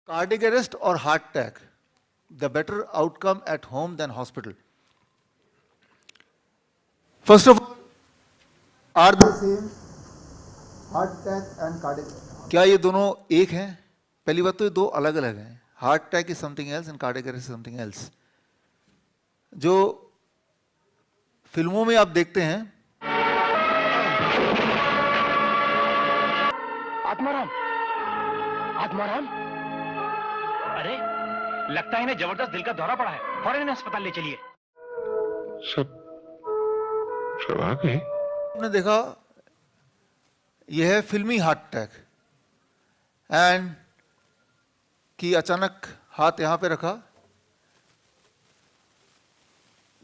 Cardiac arrest or heart attack, the better outcome at home than hospital. First of all, are the same heart attack and cardiac arrest? क्या ये दोनों एक हैं? पहली बात तो ये दो अलग अलग हैं. Heart attack is something else and cardiac arrest is something else. जो फिल्मों में आप देखते हैं, आत्माराम, आत्माराम, अरे लगता है इन्हें जबरदस्त दिल का दौरा पड़ा है. फौरन इन्हें अस्पताल ले चलिए. सब आ गए. आपने देखा यह है फिल्मी हार्ट अटैक, एंड कि अचानक हाथ यहां पे रखा,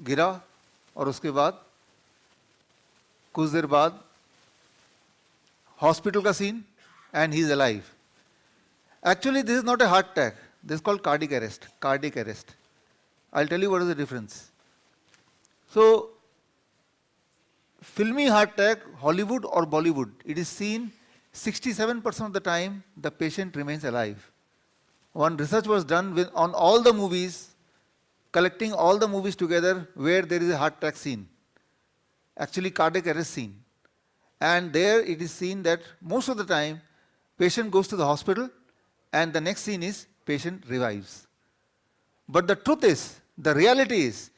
गिरा, और उसके बाद कुछ देर बाद हॉस्पिटल का scene, and he is alive. Actually this is not a heart attack, this is called cardiac arrest. Cardiac arrest, I will tell you what is the difference. So filmy heart attack, Hollywood or Bollywood, it is seen 67% of the time the patient remains alive. One research was done on all the movies, collecting all the movies together where there is a heart attack scene, actually cardiac arrest scene. And there it is seen that most of the time patient goes to the hospital and the next scene is patient revives. But the truth is, the reality is,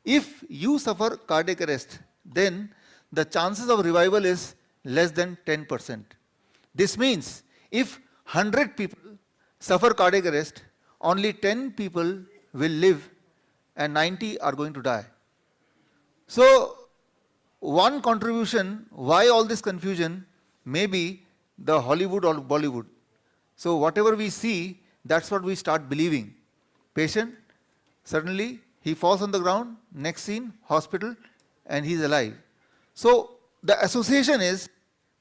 if you suffer cardiac arrest, then the chances of revival is less than 10%. This means if 100 people suffer cardiac arrest, only 10 people will live and 90 are going to die. So one contribution why all this confusion may be the Hollywood or Bollywood. So whatever we see, that's what we start believing. Patient, suddenly he falls on the ground, next scene, hospital, and he's alive. So the association is,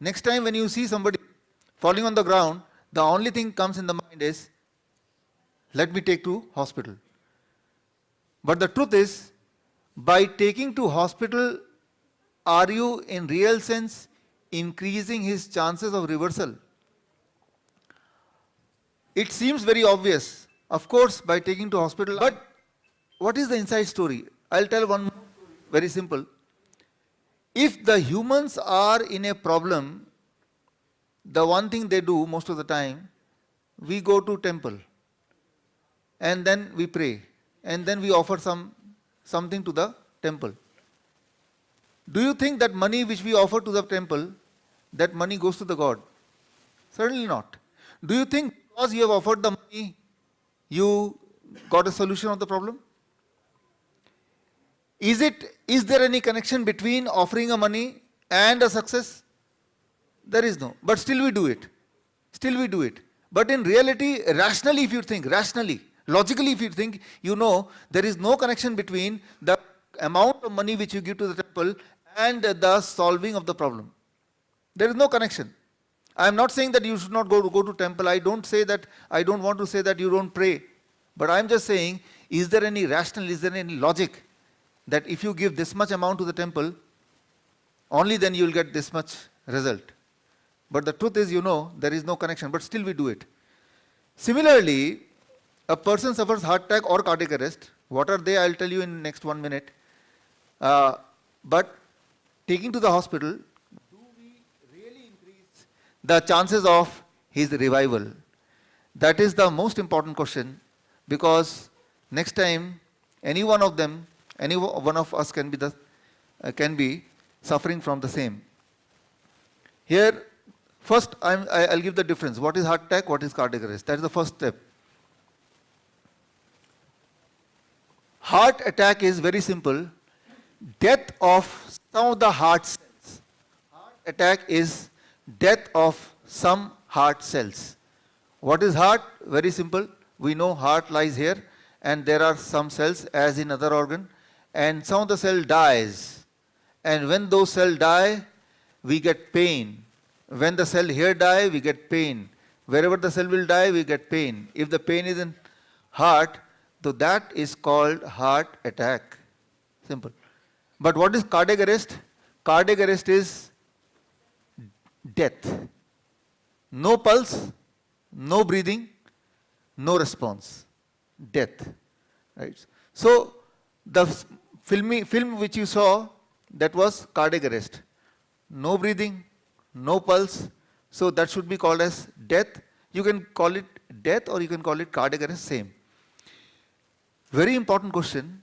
next time when you see somebody falling on the ground, the only thing comes in the mind is, let me take to hospital. But the truth is, by taking to hospital, are you in real sense increasing his chances of reversal? It seems very obvious, of course, by taking to hospital, but what is the inside story? I'll tell one more story, very simple. If the humans are in a problem, the one thing they do most of the time, we go to temple and then we pray and then we offer something to the temple. Do you think that money which we offer to the temple, that money goes to the God? Certainly not. Do you think because you have offered the money, you got a solution of the problem? Is there any connection between offering a money and a success? There is no. But still we do it. Still we do it. But in reality, rationally if you think, rationally, logically if you think, you know there is no connection between the amount of money which you give to the temple and the solving of the problem. There is no connection. I am not saying that you should not go to temple. I don't want to say that you don't pray. But I am just saying, is there any rational, is there any logic that if you give this much amount to the temple, only then you will get this much result. But the truth is, you know, there is no connection, but still we do it. Similarly, a person suffers heart attack or cardiac arrest. What are they? I will tell you in next 1 minute. But taking to the hospital, do we really increase the chances of his revival? That is the most important question, because next time any one of them, any one of us can be suffering from the same. Here, first I'll give the difference. What is heart attack? What is cardiac arrest? That is the first step. Heart attack is very simple. Death of some of the heart cells. Heart attack is death of some heart cells. What is heart? Very simple. We know heart lies here and there are some cells as in other organ, and some of the cell dies. And when those cells die, we get pain. When the cell here die, we get pain. Wherever the cell will die, we get pain. If the pain is in heart, so that is called heart attack. Simple. But what is cardiac arrest? Cardiac arrest is death. No pulse, no breathing, no response, death. Right? So the film which you saw, that was cardiac arrest. No breathing, no pulse. So that should be called as death. You can call it death or you can call it cardiac arrest, same. Very important question.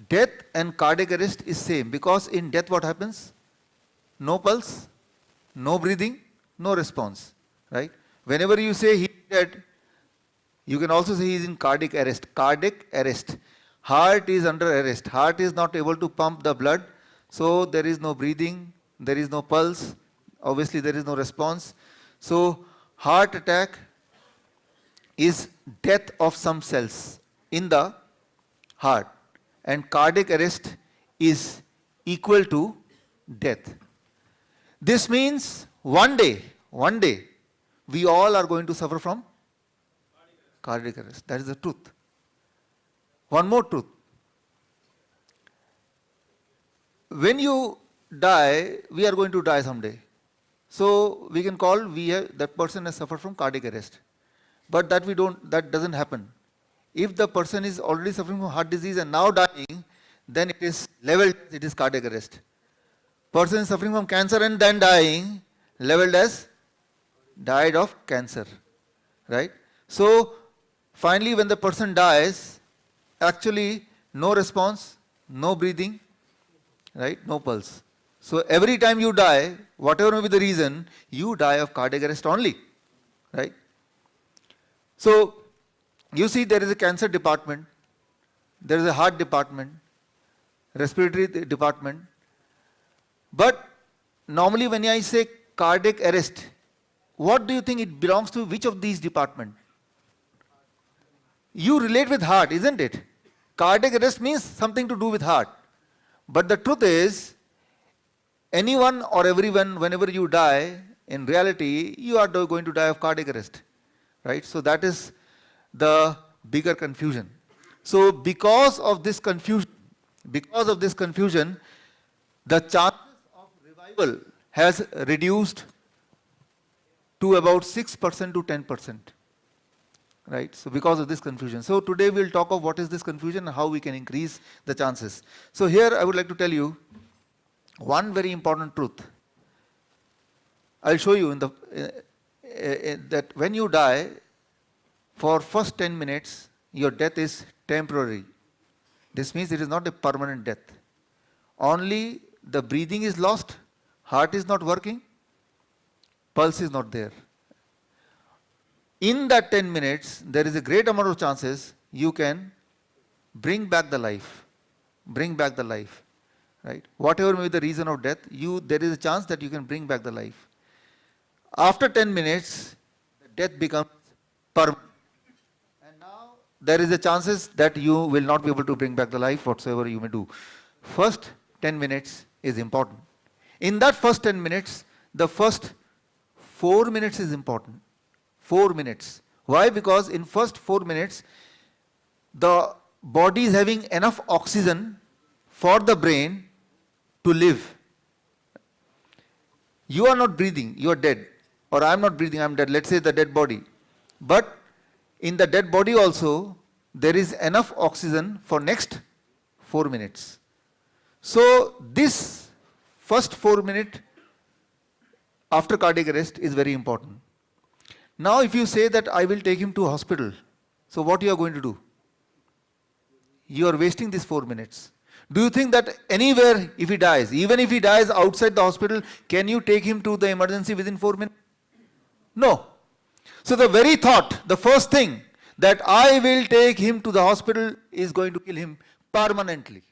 Death and cardiac arrest is same, because in death what happens? No pulse, no breathing, no response, right? Whenever you say he is dead, you can also say he is in cardiac arrest. Cardiac arrest. Heart is under arrest. Heart is not able to pump the blood, so there is no breathing, there is no pulse, obviously there is no response. So heart attack is death of some cells in the heart, and cardiac arrest is equal to death. This means one day, we all are going to suffer from cardiac arrest. That is the truth. One more truth. When you die, we are going to die someday. So we can call that person has suffered from cardiac arrest. But that doesn't happen. If the person is already suffering from heart disease and now dying, then it is labeled, it is cardiac arrest. Person is suffering from cancer and then dying, labeled as died of cancer, right? So finally when the person dies, actually no response, no breathing, right? No pulse. So every time you die, whatever may be the reason, you die of cardiac arrest only, right? So you see, there is a cancer department, there is a heart department, respiratory department. But normally when I say cardiac arrest, what do you think it belongs to? Which of these departments? You relate with heart, isn't it? Cardiac arrest means something to do with heart. But the truth is, anyone or everyone, whenever you die, in reality, you are going to die of cardiac arrest, right? So that is the bigger confusion. So because of this confusion, the chances of revival has reduced to about 6% to 10%, right? So because of this confusion. So today we'll talk of what is this confusion and how we can increase the chances. So here I would like to tell you one very important truth. I'll show you in that when you die, for first 10 minutes, your death is temporary. This means it is not a permanent death. Only the breathing is lost, heart is not working, pulse is not there. In that 10 minutes, there is a great amount of chances you can bring back the life. Right? Whatever may be the reason of death, there is a chance that you can bring back the life. After 10 minutes, the death becomes permanent. There is a chances that you will not be able to bring back the life whatsoever you may do. First 10 minutes is important. In that first 10 minutes, the first 4 minutes is important. 4 minutes. Why? Because in first 4 minutes, the body is having enough oxygen for the brain to live. You are not breathing, you are dead. Or I am not breathing, I am dead. Let's say the dead body. But in the dead body also, there is enough oxygen for next 4 minutes. So this first 4 minutes after cardiac arrest is very important. Now if you say that I will take him to hospital, so what you are going to do? You are wasting these 4 minutes. Do you think that anywhere if he dies, even if he dies outside the hospital, can you take him to the emergency within 4 minutes? No. So the very thought, the first thing that I will take him to the hospital is going to kill him permanently.